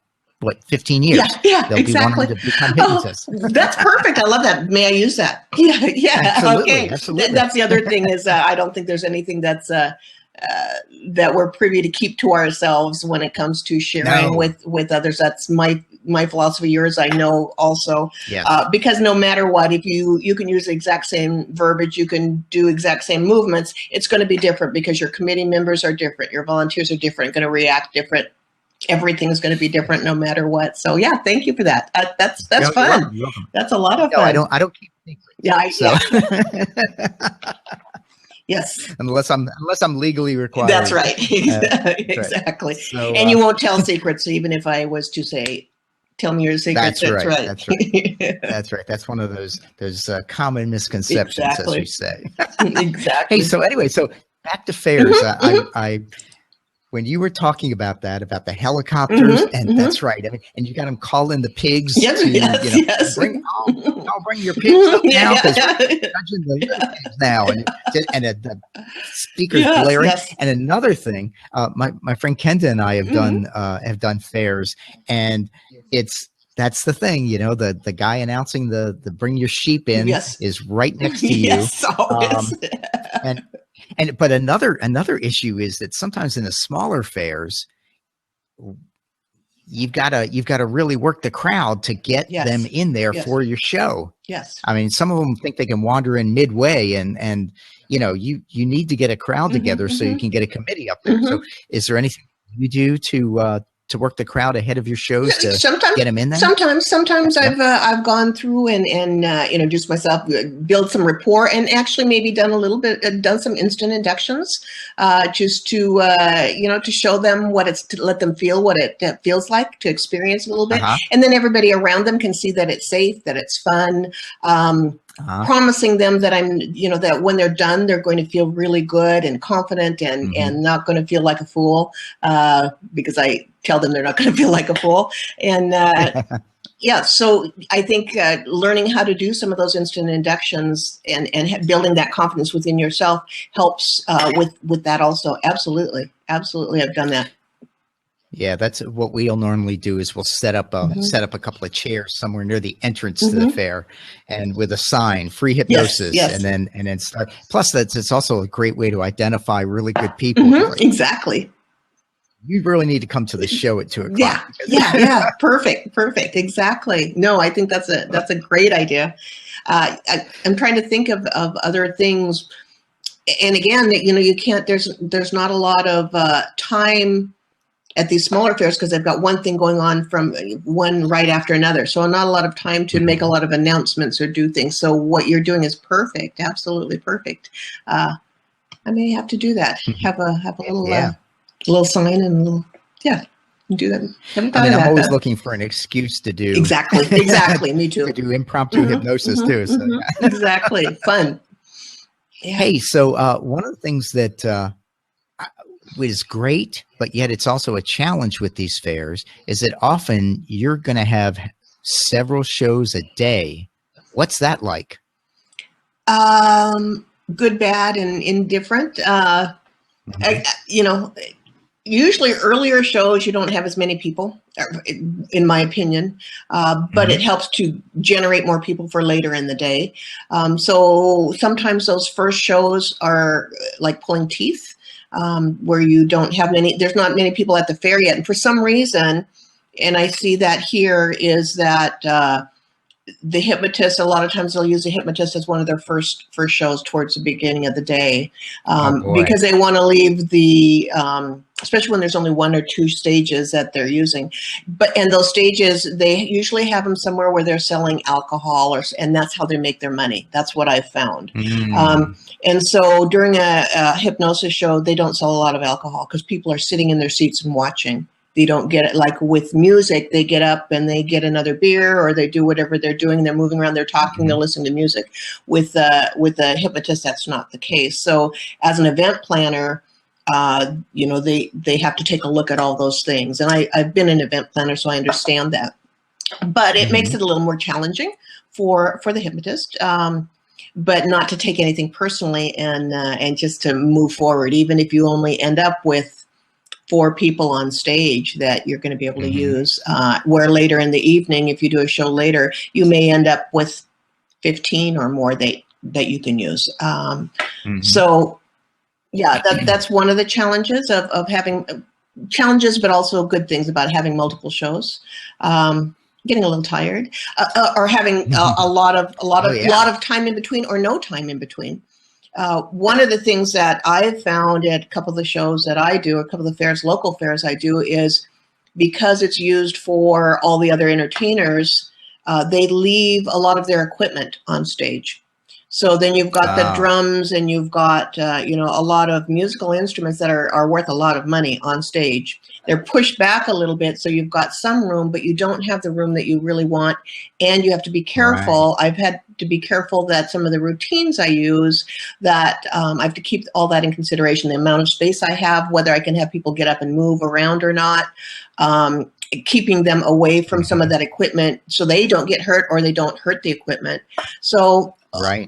15 years. Yeah, they'll be wanting to become hypnotists. That's perfect. I love that. May I use that? Yeah. Absolutely, okay. absolutely. That's the other thing is I don't think there's anything that's that we're privy to keep to ourselves when it comes to sharing with others. That's my my philosophy, yours, I know also. Yes. Because no matter what, if you can use the exact same verbiage, you can do exact same movements, it's going to be different because your committee members are different, your volunteers are different, going to react different. Everything is going to be different no matter what. So yeah, thank you for that. That's fun. You're welcome. That's a lot of no, fun. I don't keep secrets. Yeah. So. Yes. Unless I'm legally required. That's right. Exactly. Right. So, and you won't tell secrets, even if I was to say, "Tell me your secrets." That's right. That's right. That's right. That's one of those common misconceptions, as you say. Exactly. Hey, so anyway, so back to fairs. I when you were talking about the helicopters, and that's right. I mean, and you got them calling the pigs yes, to, yes. I'll bring your pigs up now because we're judging the pigs now, and the speakers blaring. Yes. And another thing, my friend Kenda and I have done fairs, and that's the thing, the guy announcing the bring your sheep in is right next to you. Yes, always. But another issue is that sometimes in the smaller fairs, you've got to really work the crowd to get them in there for your show. Yes. I mean, some of them think they can wander in midway, and you need to get a crowd together so you can get a committee up there. So is there anything you do to work the crowd ahead of your shows to get them in there? Sometimes I've gone through and introduced myself, build some rapport, and actually maybe done some instant inductions, just to to show them to let them feel what it feels like to experience a little bit, and then everybody around them can see that it's safe, that it's fun. Promising them that that when they're done, they're going to feel really good and confident and not going to feel like a fool, because I tell them they're not going to feel like a fool. And so I think learning how to do some of those instant inductions and building that confidence within yourself helps with that also. Absolutely. I've done that. Yeah, that's what we'll normally do is we'll set up a couple of chairs somewhere near the entrance to the fair, and with a sign, free hypnosis, and then start. Plus, it's also a great way to identify really good people. Exactly. You really need to come to the show at 2:00. Yeah. Perfect. Exactly. No, I think that's a great idea. I'm trying to think of other things, and again, you can't. There's not a lot of time at these smaller fairs because they've got one thing going on from one right after another. So not a lot of time to make a lot of announcements or do things. So what you're doing is perfect. Absolutely perfect. I may have to do that. Have a little sign and a little, do that. I'm always looking for an excuse to do. Exactly. Me too. To do impromptu hypnosis too. So. Exactly. Fun. Yeah. Hey, so one of the things that, is great, but yet it's also a challenge with these fairs is that often you're going to have several shows a day. What's that like? Good, bad, and indifferent. Usually earlier shows, you don't have as many people, in my opinion, but it helps to generate more people for later in the day. So sometimes those first shows are like pulling teeth. Where you don't have there's not many people at the fair yet. And for some reason, and I see that here, is that the hypnotist, a lot of times they'll use a hypnotist as one of their first shows towards the beginning of the day, because they want to leave the, especially when there's only one or two stages that they're using. And those stages, they usually have them somewhere where they're selling alcohol, and that's how they make their money. That's what I've found. And so during a hypnosis show, they don't sell a lot of alcohol because people are sitting in their seats and watching. They don't get it like with music. They get up and they get another beer, or they do whatever they're doing. They're moving around, they're talking, they're listening to music. With a hypnotist, that's not the case. So as an event planner, they have to take a look at all those things. And I've been an event planner, so I understand that. But it makes it a little more challenging for the hypnotist. But not to take anything personally and just to move forward, even if you only end up with 4 people on stage that you're going to be able to use, where later in the evening, if you do a show later, you may end up with 15 or more that you can use. So yeah, that's one of the challenges of having challenges, but also good things about having multiple shows. Getting a little tired, or having a lot of time in between, or no time in between. One of the things that I've found at a couple of the shows that I do, a couple of the fairs, local fairs I do, is because it's used for all the other entertainers, they leave a lot of their equipment on stage. So then you've got the drums, and you've got, a lot of musical instruments that are worth a lot of money on stage. They're pushed back a little bit, so you've got some room, but you don't have the room that you really want. And you have to be careful. Right. I've had to be careful that some of the routines I use, that I have to keep all that in consideration, the amount of space I have, whether I can have people get up and move around or not. Keeping them away from some of that equipment so they don't get hurt or they don't hurt the equipment. So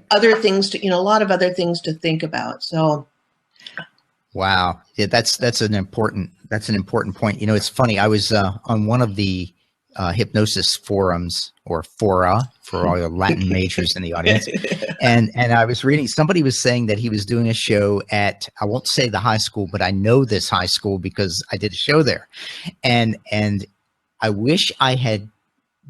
other things to, a lot of other things to think about. So. Wow. Yeah, that's an important point. It's funny. I was on one of the hypnosis forums, or fora for all the Latin majors in the audience. And I was reading, somebody was saying that he was doing a show at, I won't say the high school, but I know this high school because I did a show there. And I wish I had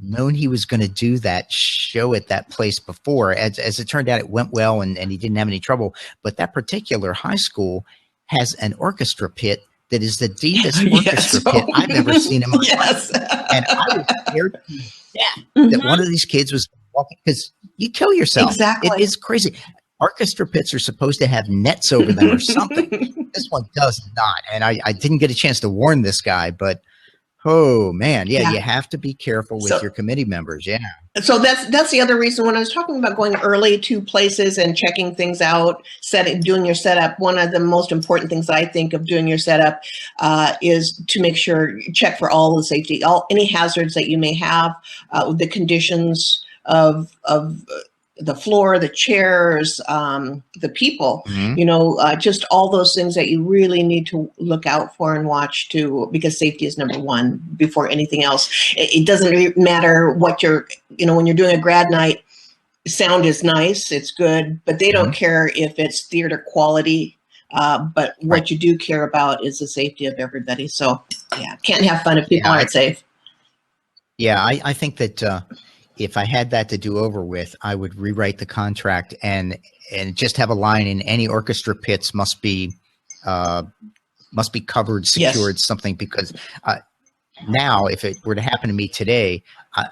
known he was going to do that show at that place before. As it turned out, it went well, and he didn't have any trouble. But that particular high school has an orchestra pit that is the deepest orchestra pit I've ever seen in my life. And I was scared to death that one of these kids was walking, because you kill yourself. Exactly. It is crazy. Orchestra pits are supposed to have nets over them or something. This one does not. And I didn't get a chance to warn this guy, but oh man, you have to be careful with your committee members. Yeah. So that's the other reason when I was talking about going early to places and checking things out, doing your setup. One of the most important things I think of doing your setup is to make sure you check for all the safety, any hazards that you may have, the conditions of the floor, the chairs, the people, just all those things that you really need to look out for and watch too, because safety is number one before anything else. It doesn't matter what when you're doing a grad night, sound is nice, it's good, but they don't care if it's theater quality. But what you do care about is the safety of everybody. So can't have fun if people aren't safe. Yeah, I think that, if I had that to do over with, I would rewrite the contract and just have a line in any orchestra pits must be covered, secured, something, because now if it were to happen to me today,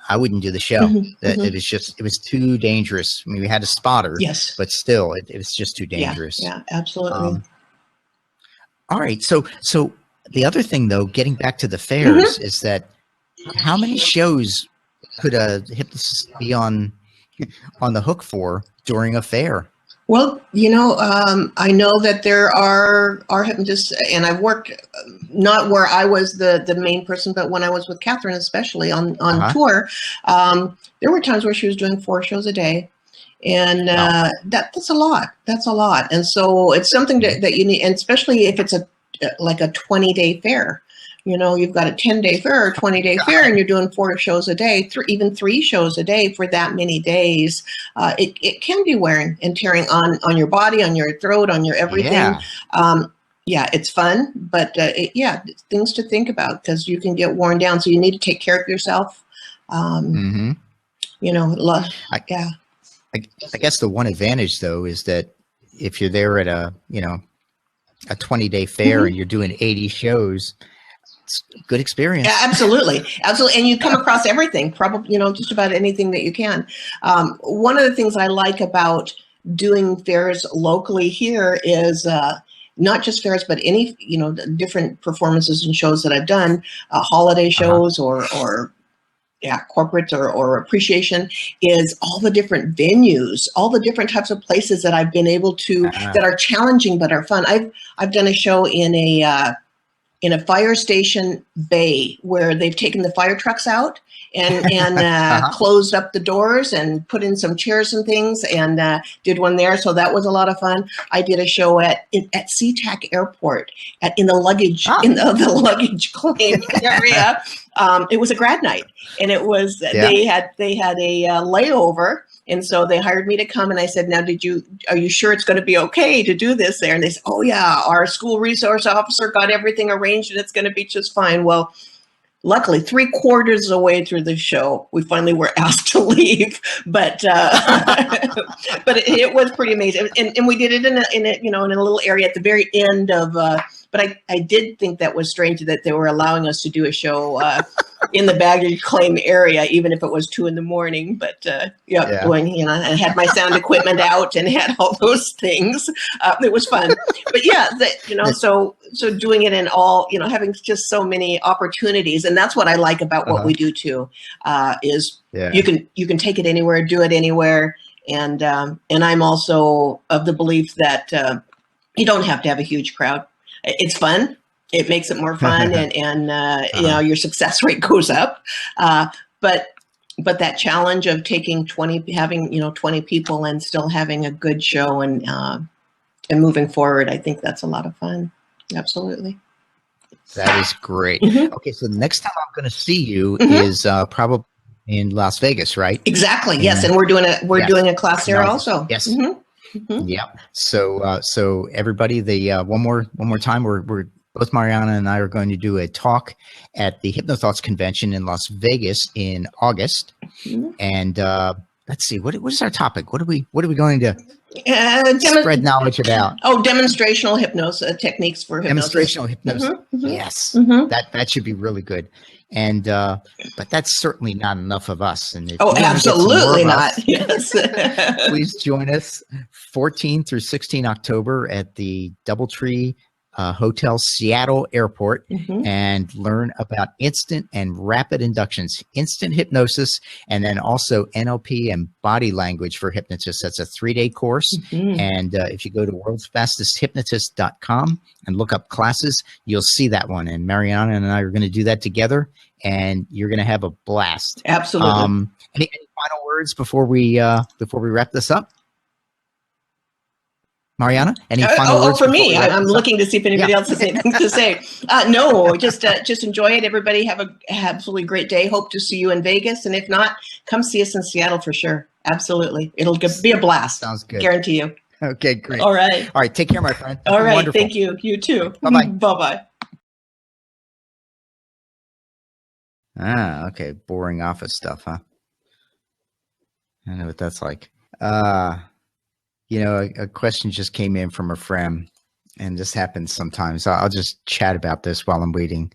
I wouldn't do the show. It was too dangerous. I mean, we had a spotter, but still it was just too dangerous. Yeah, absolutely. All right. So the other thing though, getting back to the fairs, is that how many shows could a hypnotist be on the hook for during a fair? Well, I know that there are hypnotists, and I've worked not where I was the main person, but when I was with Catherine, especially on tour, there were times where she was doing 4 shows a day. And that's a lot. That's a lot. And so it's something that you need, and especially if it's like a 20-day fair. You've got a 10-day fair or 20-day fair, and you're doing 4 shows a day, even 3 shows a day for that many days. It can be wearing and tearing on your body, on your throat, on your everything. It's fun, but things to think about, because you can get worn down. So you need to take care of yourself. I guess the one advantage though is that if you're there at a 20-day fair and you're doing 80 shows, it's a good experience. Yeah, absolutely. And you come across everything, probably, just about anything that you can. One of the things I like about doing fairs locally here is not just fairs, but any, different performances and shows that I've done, holiday shows or corporate or appreciation, is all the different venues, all the different types of places that I've been able to, that are challenging but are fun. I've done a show in a fire station bay where they've taken the fire trucks out and closed up the doors and put in some chairs and things, and did one there. So that was a lot of fun. I did a show at SeaTac Airport in the luggage in the luggage claim area. It was a grad night, and it was they had a layover And so they hired me to come, and I said, now, are you sure it's going to be okay to do this there? And they said, oh yeah, our school resource officer got everything arranged and it's going to be just fine. Well, luckily, 3/4 of the way through the show, we finally were asked to leave, but but it was pretty amazing, and we did it in a little area at the very end of. But I did think that was strange that they were allowing us to do a show in the baggage claim area, even if it was 2 a.m. But going, I had my sound equipment out and had all those things. It was fun, but yeah, so doing it in all, having just so many opportunities, and that's what I like about what we do too, is you can take it anywhere, do it anywhere, and I'm also of the belief that you don't have to have a huge crowd. It's fun. It makes it more fun, and your success rate goes up. But that challenge of having 20 people and still having a good show and moving forward, I think that's a lot of fun. Absolutely. That is great. Mm-hmm. Okay, so the next time I'm going to see you is probably in Las Vegas, right? Exactly. Yes, and we're doing a class there also. Yes. Mm-hmm. Mm-hmm. Yeah. So everybody, one more time, we're both Mariana and I are going to do a talk at the Hypnothoughts convention in Las Vegas in August. Mm-hmm. And let's see, what is our topic? What are we going to spread knowledge about? Oh, demonstrational hypnosis techniques for hypnosis. Demonstrational hypnosis. Mm-hmm. Yes, that should be really good. And but that's certainly not enough of us. And absolutely not. Yes. Please join us 14 through 16 October at the Doubletree Hotel Seattle Airport, and learn about instant and rapid inductions, instant hypnosis, and then also NLP and body language for hypnotists. That's a 3-day course. And if you go to worldsfastesthypnotist.com and look up classes, you'll see that one. And Mariana and I are going to do that together, and you're going to have a blast. Absolutely. Any final words before we wrap this up? Mariana, any final words? For me, I'm looking to see if anybody else has anything to say. No, just enjoy it. Everybody have an absolutely great day. Hope to see you in Vegas. And if not, come see us in Seattle for sure. Absolutely. It'll be a blast. Sounds good. Guarantee you. Okay, great. All right. Take care, my friend. All right. Wonderful. Thank you. You too. Bye-bye. Bye-bye. Okay. Boring office stuff, huh? I know what that's like. A question just came in from a friend, and this happens sometimes. I'll just chat about this while I'm waiting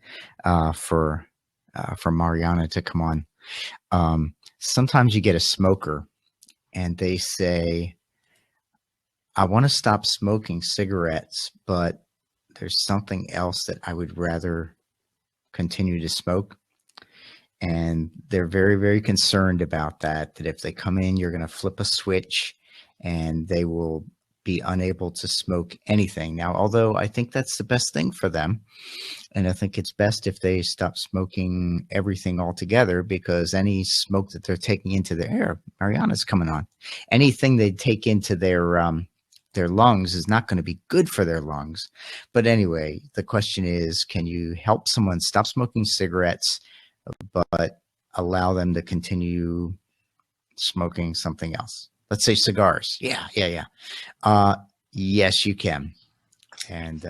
for Mariana to come on. Sometimes you get a smoker, and they say, I want to stop smoking cigarettes, but there's something else that I would rather continue to smoke. And they're very, very concerned about that if they come in, you're going to flip a switch and they will be unable to smoke anything. Now, although I think that's the best thing for them, and I think it's best if they stop smoking everything altogether, because any smoke that they're taking into the air, Mariana's coming on, anything they take into their lungs is not going to be good for their lungs. But anyway, the question is, can you help someone stop smoking cigarettes, but allow them to continue smoking something else? Let's say cigars. Yeah. Yes, you can. And